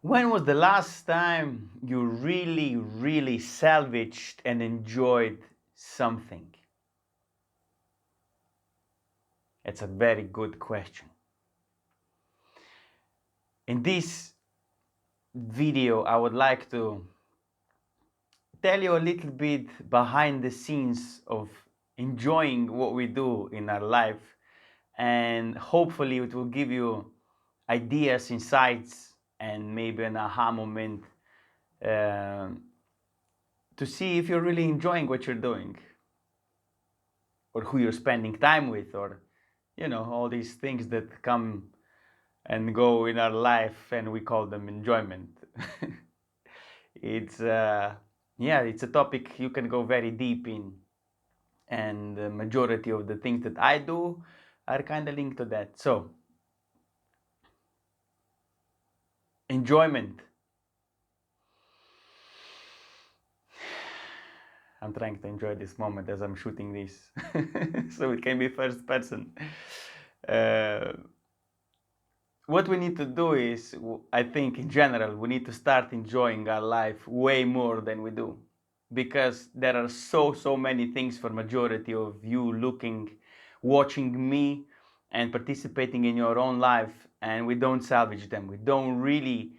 When was the last time you really, really salvaged and enjoyed something? It's a very good question. In this video, I would like to tell you a little bit behind the scenes of enjoying what we do in our life, and hopefully it will give you ideas, insights, and maybe an aha moment um to see if you're really enjoying what you're doing, or who you're spending time with, or all these things that come and go in our life and we call them enjoyment. It's yeah, it's a topic you can go very deep in, and the majority of the things that I do are kind of linked to that. So enjoyment, I'm trying to enjoy this moment as I'm shooting this so it can be first person. uh, what we need to do is, I think in general, we need to start enjoying our life way more than we do, because there are so many things for majority of you looking, watching me and participating in your own life, and we don't salvage them. We don't really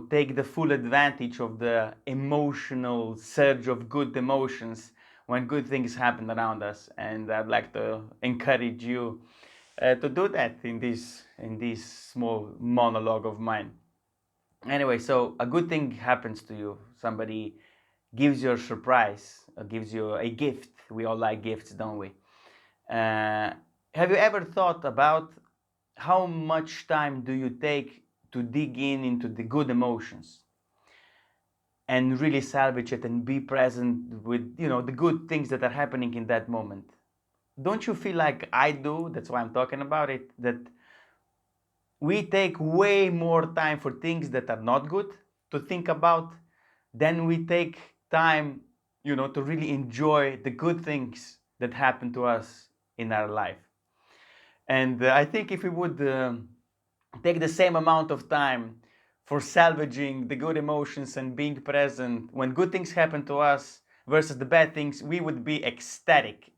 take the full advantage of the emotional surge of good emotions when good things happen around us. And I'd like to encourage you to do that in this small monologue of mine. Anyway, so a good thing happens to you. Somebody gives you a surprise, or gives you a gift. We all like gifts, don't we? Uh, have you ever thought about how much time do you take to dig into the good emotions and really salvage it and be present with the good things that are happening in that moment? Don't you feel like I do? That's why I'm talking about it. That we take way more time for things that are not good to think about than we take time, to really enjoy the good things that happen to us in our life. And I think if we would take the same amount of time for salvaging the good emotions and being present when good things happen to us versus the bad things, we would be ecstatic.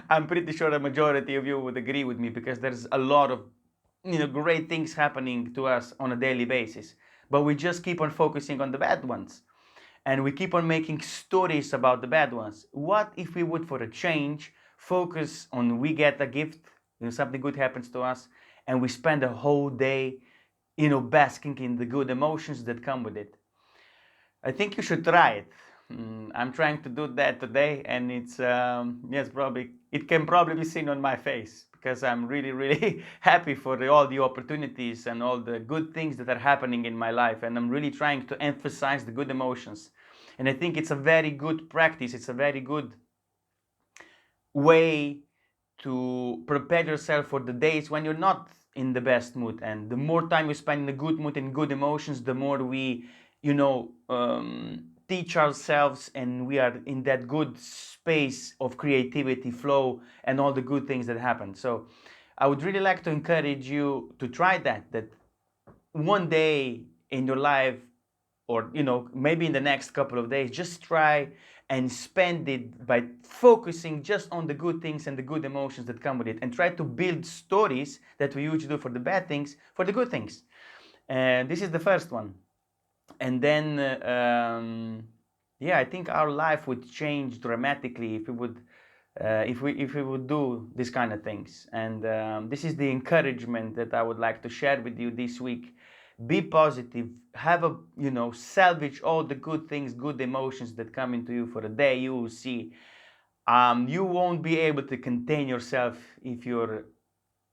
I'm pretty sure the majority of you would agree with me, because there's a lot of great things happening to us on a daily basis, but we just keep on focusing on the bad ones, and we keep on making stories about the bad ones. What if we would, for a change, focus on we get a gift, something good happens to us, and we spend a whole day, basking in the good emotions that come with it? I think you should try it. I'm trying to do that today, and it's yes, probably it can probably be seen on my face, because I'm really, really happy for all the opportunities and all the good things that are happening in my life, and I'm really trying to emphasize the good emotions. And I think it's a very good practice. It's a very good way to prepare yourself for the days when you're not in the best mood. And the more time you spend in a good mood and good emotions, the more we teach ourselves, and we are in that good space of creativity, flow, and all the good things that happen. So I would really like to encourage you to try that one day in your life, or maybe in the next couple of days, just try and spend it by focusing just on the good things and the good emotions that come with it, and try to build stories that we usually do for the bad things for the good things. And this is the first one. And then yeah, I think our life would change dramatically if we would do these kind of things. And this is the encouragement that I would like to share with you this week. Be positive. Have a salvage all the good things, good emotions that come into you for a day. You will see you won't be able to contain yourself if you're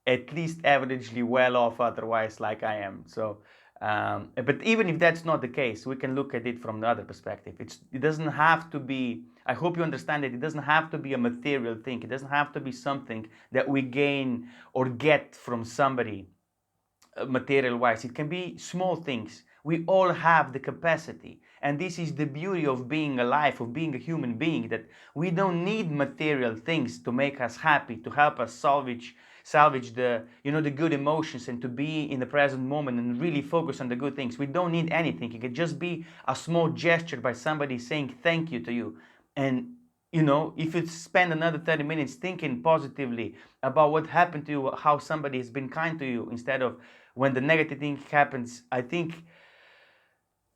at least averagely well off otherwise, like I am. So but even if that's not the case, we can look at it from the other perspective. It doesn't have to be, I hope you understand that it doesn't have to be a material thing. It doesn't have to be something that we gain or get from somebody material wise. It can be small things. We all have the capacity, and this is the beauty of being alive, of being a human being, that we don't need material things to make us happy, to help us salvage the, you know, the good emotions, and to be in the present moment and really focus on the good things. We don't need anything. It could just be a small gesture by somebody saying thank you to you. And you know, if you spend another 30 minutes thinking positively about what happened to you, how somebody has been kind to you, instead of when the negative thing happens, I think,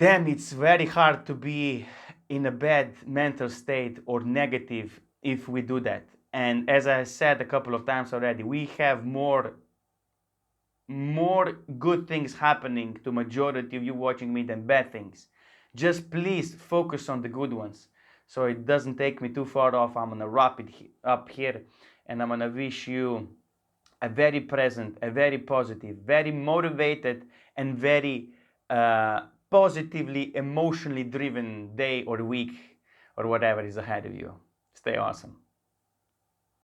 damn, it's very hard to be in a bad mental state or negative if we do that. And as I said a couple of times already, we have more good things happening to majority of you watching me than bad things. Just please focus on the good ones, so it doesn't take me too far off. I'm gonna wrap it up here, and I'm gonna wish you a very present, a very positive, very motivated, and very positively, emotionally driven day or week or whatever is ahead of you. Stay awesome.